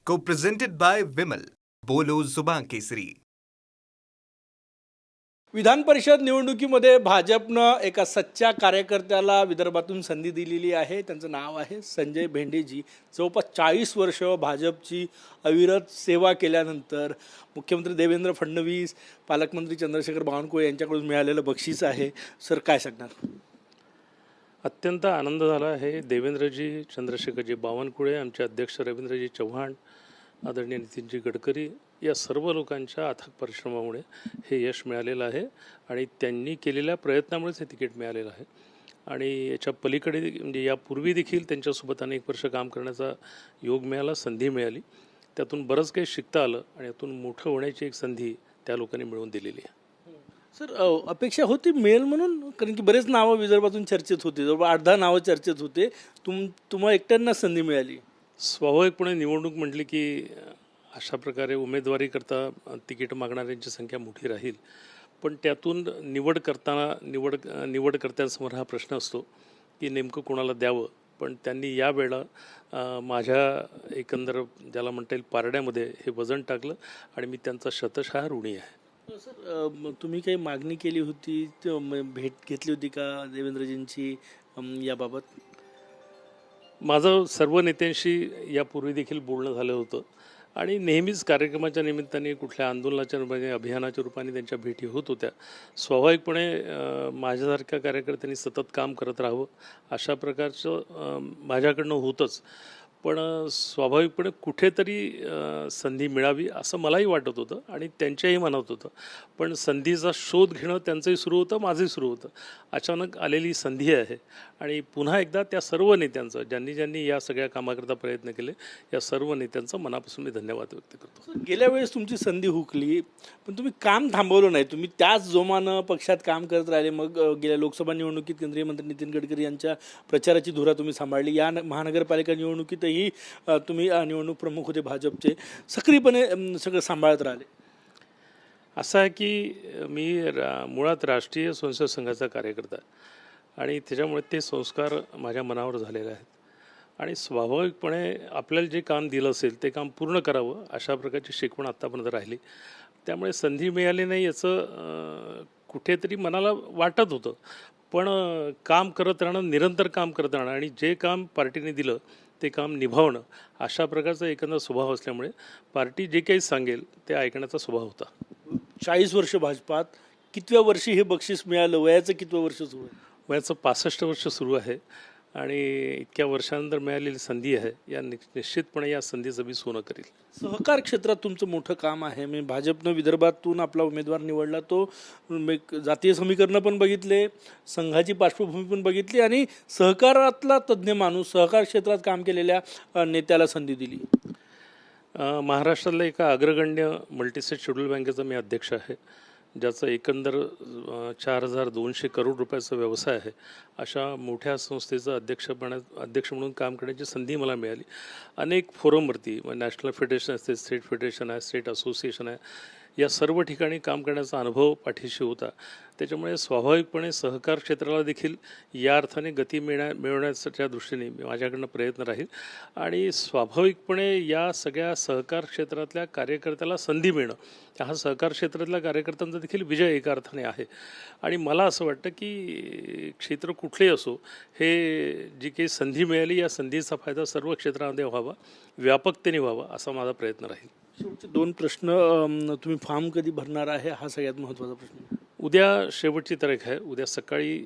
Co-presented by Vimal. बोलो जुबान केसरी. विधान परिषद निवडणुकीमध्ये भाजपनं एका सच्च्या कार्यकर्त्याला विदर्भातून संधी दिलेली आहे. त्यांचं नाव आहे संजय भेंडेजी. जवळपास 40 वर्ष भाजपची अविरत सेवा केल्यानंतर मुख्यमंत्री देवेंद्र फडणवीस, पालकमंत्री चंद्रशेखर बावनकुळे यांच्याकडून मिळालेलं बक्षीस आहे. सर, काय सांगणार? अत्यंत आनंद झाला आहे. देवेंद्रजी, चंद्रशेखरजी बावनकुळे, आमचे अध्यक्ष रवींद्रजी चव्हाण, आदरणीय नितीनजी गडकरी या सर्व लोकांच्या अथक परिश्रमामुळे हे यश मिळालेलं आहे आणि त्यांनी केलेल्या प्रयत्नामुळेच हे तिकीट मिळालेलं आहे. आणि याच्या पलीकडे म्हणजे यापूर्वी देखील त्यांच्यासोबत अनेक वर्ष काम करण्याचा योग मिळाला, संधी मिळाली. त्यातून बरंच काही शिकता आलं आणि यातून मोठं होण्याची एक संधी त्या लोकांनी मिळवून दिलेली आहे. सर, अपेक्षा होती मिळेल म्हणून, कारण की बरेच नावं विदर्भातून चर्चेत होते, जवळपास 8-10 नावं चर्चेत होते. तुम्हाला एकट्यांना संधी मिळाली. स्वाभाविकपणे निवडणूक म्हटली की अशा प्रकारे उमेदवारी करता तिकीट मागणाऱ्यांची संख्या मोठी राहील. पण त्यातून निवडकर्त्यांसमोर हा प्रश्न असतो की नेमकं कोणाला द्यावं. पण त्यांनी यावेळेला माझ्या एकंदर ज्याला म्हणता येईल पारड्यामध्ये हे वजन टाकलं आणि मी त्यांचा शतशः ऋणी आहे. सर, तुम्ही काही मागणी केली होती, भेट घेतली होती का देवेंद्रजींची याबाबत? माझं सर्व नेत्यांशी यापूर्वी देखील बोलणं झालं होतं आणि नेहमीच कार्यक्रमाच्या निमित्ताने, कुठल्या आंदोलनाच्या रूपाने, अभियानाच्या रूपाने त्यांच्या भेटी होत होत्या. स्वाभाविकपणे माझ्यासारख्या कार्यकर्त्यांनी सतत काम करत राहावं अशा प्रकारचं माझ्याकडनं होतंच. पण स्वाभाविकपणे कुठेतरी संधी मिळावी असं मलाही वाटत होतं आणि त्यांच्याही मनात होतं. पण संधीचा शोध घेणं त्यांचंही सुरू होतं, माझंही सुरू होतं. अचानक आलेली संधी आहे आणि पुन्हा एकदा त्या सर्व नेत्यांचं, ज्यांनी ज्यांनी या सगळ्या कामाकरता प्रयत्न केले, या सर्व नेत्यांचं मनापासून मी धन्यवाद व्यक्त करतो. गेल्या वेळेस तुमची संधी हुकली, पण तुम्ही काम थांबवलं नाही. तुम्ही त्याच जोमानं पक्षात काम करत राहिले. मग गेल्या लोकसभा निवडणुकीत केंद्रीय मंत्री नितीन गडकरी यांच्या प्रचाराची धुरा तुम्ही सांभाळली. या महानगरपालिका निवडणुकीतही तुम्ही निवडणूक प्रमुख होते भाजपचे. सक्रियपणे सगळं सांभाळत राहिले. असं आहे की मी मुळात राष्ट्रीय स्वयंसेवक संघाचा कार्यकर्ता आहे आणि त्याच्यामुळे ते संस्कार माझ्या मनावर झालेले आहेत आणि स्वाभाविकपणे आपल्याला जे काम दिलं असेल ते काम पूर्ण करावं अशा प्रकारची शिकवण आत्तापर्यंत राहिली. त्यामुळे संधी मिळाली नाही याचं कुठेतरी मनाला वाटत होतं. पण काम करत राहणं, निरंतर काम करत राहणं आणि जे काम पार्टीने दिलं ते काम निभावणं अशा प्रकारचा एकंदर स्वभाव असल्यामुळे पार्टी जे काही सांगेल ते ऐकण्याचा स्वभाव होता. 40 वर्ष भाजपात, कितव्या वर्षी हे बक्षीस मिळालं? वयाचं कितवं वर्ष सुरू आहे? वयाचं 65 वर्ष सुरू आहे आणि इतक्या वर्षानंतर मिळालेली संधी आहे. या निश्चितपणे या संधीचं मी सोनं करील. सहकार क्षेत्रात तुमचं मोठं काम आहे. मी भाजपनं विदर्भातून आपला उमेदवार निवडला, तो जातीय समीकरणं पण बघितले, संघाची पार्श्वभूमी पण बघितली आणि सहकारातला तज्ज्ञ माणूस, सहकार क्षेत्रात काम केलेल्या नेत्याला संधी दिली. महाराष्ट्रातल्या एका अग्रगण्य मल्टीस्टेट शेड्यूल बँकेचा मी अध्यक्ष आहे, ज्याचं एकंदर 4200 करोड रुपयाचा व्यवसाय आहे. अशा मोठ्या संस्थेचं अध्यक्ष म्हणून काम करण्याची संधी मला मिळाली. अनेक फोरमवरती, नॅशनल फेडरेशन असते, स्टेट फेडरेशन आहे, स्टेट असोसिएशन आहे, या सर्व ठिकाणी काम करण्याचा अनुभव पाठीशी होता. त्याच्यामुळे स्वाभाविकपणे सहकार क्षेत्राला देखील या अर्थाने गती मिळवण्याच्या दृष्टीने माझ्याकडनं प्रयत्न राहील आणि स्वाभाविकपणे या सगळ्या सहकार क्षेत्रातल्या कार्यकर्त्याला संधी मिळणं हा सहकार क्षेत्रातल्या कार्यकर्त्यांचा देखील विजय एका अर्थाने आहे. आणि मला असं वाटतं की क्षेत्र कुठलेही असो, हे जी काही संधी मिळाली या संधीचा फायदा सर्व क्षेत्रामध्ये व्हावा, व्यापकतेने व्हावा असा माझा प्रयत्न राहील. शेवटचे 2 प्रश्न. तुम्ही फॉर्म कधी भरणार आहे, हा सगळ्यात महत्त्वाचा प्रश्न. उद्या शेवटची तारीख आहे. उद्या सकाळी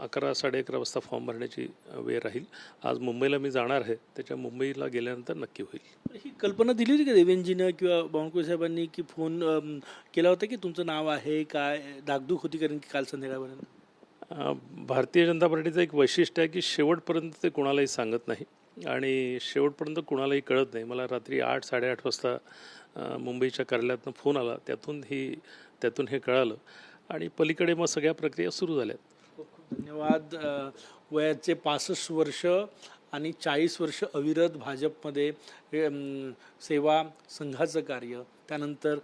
11-11:30 वाजता फॉर्म भरण्याची वेळ राहील. आज मुंबईला मी जाणार आहे, त्याच्या मुंबईला गेल्यानंतर नक्की होईल. ही कल्पना दिली होती का देवेंजीनं किंवा बावनकुळे साहेबांनी, की फोन केला होता की तुमचं नाव आहे काय? धाकधूक होती कारण की काल संध्याकाळपर्यंत? भारतीय जनता पार्टीचं एक वैशिष्ट्य आहे की शेवटपर्यंत ते कोणालाही सांगत नाही आणि शेवटपर्यंत कोणालाही कळत नाही. मला रात्री 8-8:30 वाजता मुंबईच्या कार्यालयातून फोन आला, त्यातून हे कळालं आणि पलीकडे मग सगळ्या प्रक्रिया सुरू झाल्यात. खूप खूप धन्यवाद. वयाचे 65 वर्ष आणि 40 वर्ष अविरत भाजपमध्ये सेवा, संघाचं कार्य, त्यानंतर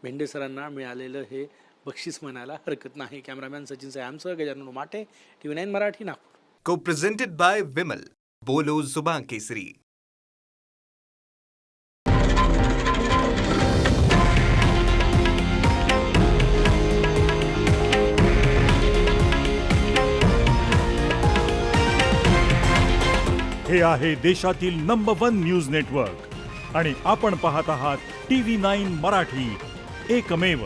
भेंडे सरांना मिळालेलं हे बक्षीस म्हणायला हरकत नाही. कॅमेरामॅन सचिन सयामसह Gajanan Umate, TV9 Marathi, Nagpur. Co-presented by Vimal. बोलो जुबान केसरी. हे आहे देशातील नंबर 1 न्यूज नेटवर्क आणि आपण पाहत आहात TV9 मराठी, एकमेव.